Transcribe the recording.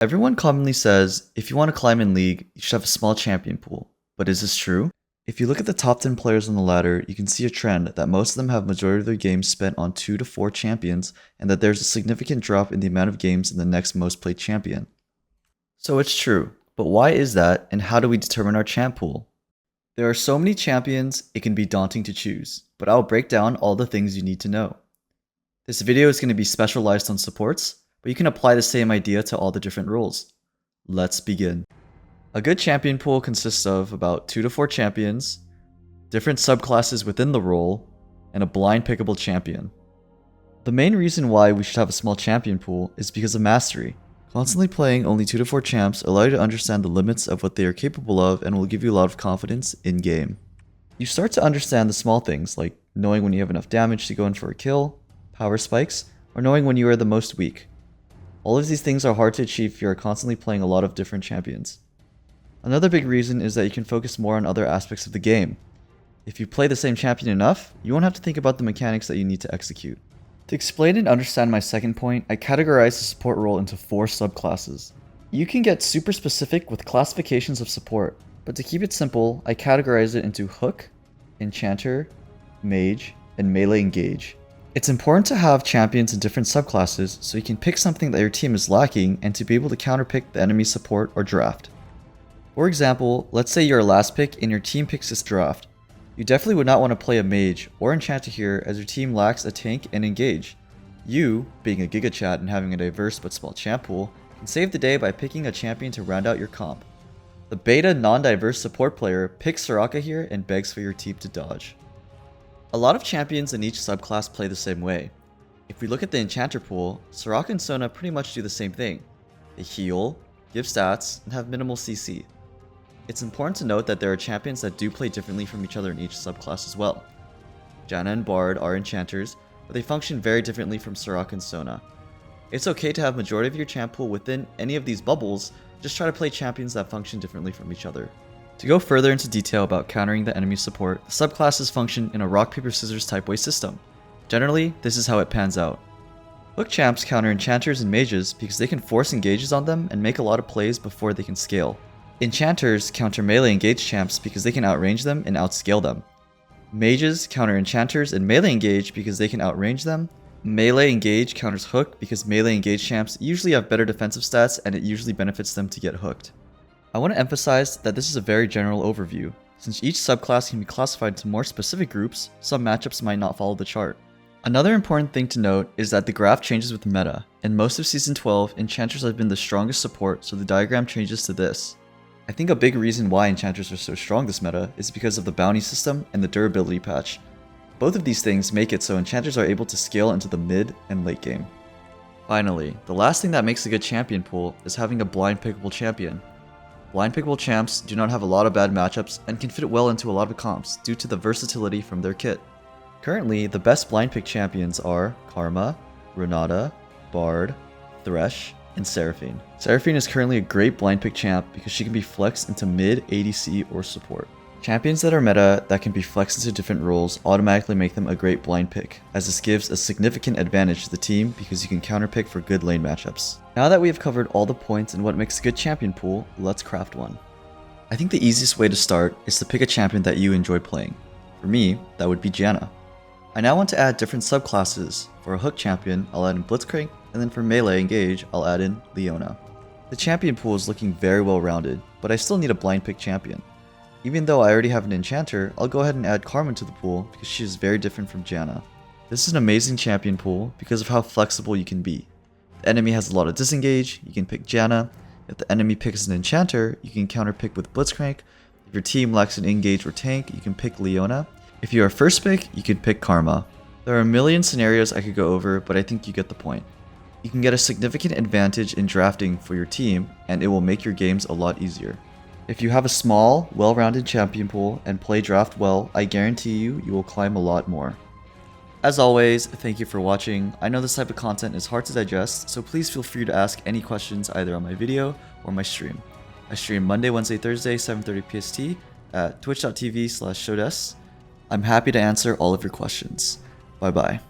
Everyone commonly says, if you want to climb in League, you should have a small champion pool. But is this true? If you look at the top 10 players on the ladder, you can see a trend that most of them have majority of their games spent on 2 to 4 champions, and that there's a significant drop in the amount of games in the next most played champion. So it's true, but why is that, and how do we determine our champ pool? There are so many champions, it can be daunting to choose, but I'll break down all the things you need to know. This video is going to be specialized on supports, but you can apply the same idea to all the different roles. Let's begin. A good champion pool consists of about 2 to 4 champions, different subclasses within the role, and a blind pickable champion. The main reason why we should have a small champion pool is because of mastery. Constantly playing only 2 to 4 champs allow you to understand the limits of what they are capable of and will give you a lot of confidence in game. You start to understand the small things like knowing when you have enough damage to go in for a kill, power spikes, or knowing when you are the most weak. All of these things are hard to achieve if you are constantly playing a lot of different champions. Another big reason is that you can focus more on other aspects of the game. If you play the same champion enough, you won't have to think about the mechanics that you need to execute. To explain and understand my second point, I categorize the support role into 4 subclasses. You can get super specific with classifications of support, but to keep it simple, I categorize it into Hook, Enchanter, Mage, and Melee Engage. It's important to have champions in different subclasses so you can pick something that your team is lacking and to be able to counterpick the enemy's support or draft. For example, let's say you're a last pick and your team picks this draft. You definitely would not want to play a Mage or Enchanter here as your team lacks a tank and engage. You, being a Giga Chat and having a diverse but small champ pool, can save the day by picking a champion to round out your comp. The beta non-diverse support player picks Soraka here and begs for your team to dodge. A lot of champions in each subclass play the same way. If we look at the Enchanter pool, Soraka and Sona pretty much do the same thing. They heal, give stats, and have minimal CC. It's important to note that there are champions that do play differently from each other in each subclass as well. Janna and Bard are enchanters, but they function very differently from Soraka and Sona. It's okay to have majority of your champ pool within any of these bubbles, just try to play champions that function differently from each other. To go further into detail about countering the enemy support, the subclasses function in a rock paper scissors type way system. Generally, this is how it pans out. Hook champs counter enchanters and mages because they can force engages on them and make a lot of plays before they can scale. Enchanters counter melee engage champs because they can outrange them and outscale them. Mages counter enchanters and melee engage because they can outrange them. Melee engage counters hook because melee engage champs usually have better defensive stats and it usually benefits them to get hooked. I want to emphasize that this is a very general overview. Since each subclass can be classified into more specific groups, some matchups might not follow the chart. Another important thing to note is that the graph changes with meta. In most of Season 12, enchanters have been the strongest support, so the diagram changes to this. I think a big reason why enchanters are so strong this meta is because of the bounty system and the durability patch. Both of these things make it so enchanters are able to scale into the mid and late game. Finally, the last thing that makes a good champion pool is having a blind pickable champion. Blind pickable champs do not have a lot of bad matchups and can fit well into a lot of comps due to the versatility from their kit. Currently, the best blind pick champions are Karma, Renata, Bard, Thresh, and Seraphine. Seraphine is currently a great blind pick champ because she can be flexed into mid, ADC, or support. Champions that are meta that can be flexed into different roles automatically make them a great blind pick, as this gives a significant advantage to the team because you can counterpick for good lane matchups. Now that we have covered all the points and what makes a good champion pool, let's craft one. I think the easiest way to start is to pick a champion that you enjoy playing. For me, that would be Janna. I now want to add different subclasses. For a hook champion, I'll add in Blitzcrank, and then for melee engage, I'll add in Leona. The champion pool is looking very well rounded, but I still need a blind pick champion. Even though I already have an enchanter, I'll go ahead and add Karma to the pool because she is very different from Janna. This is an amazing champion pool because of how flexible you can be. If the enemy has a lot of disengage, you can pick Janna. If the enemy picks an enchanter, you can counterpick with Blitzcrank. If your team lacks an engage or tank, you can pick Leona. If you are first pick, you can pick Karma. There are a million scenarios I could go over, but I think you get the point. You can get a significant advantage in drafting for your team, and it will make your games a lot easier. If you have a small, well-rounded champion pool and play draft well, I guarantee you will climb a lot more. As always, thank you for watching. I know this type of content is hard to digest, so please feel free to ask any questions either on my video or my stream. I stream Monday, Wednesday, Thursday, 7:30 PST at twitch.tv/showdes. I'm happy to answer all of your questions. Bye bye.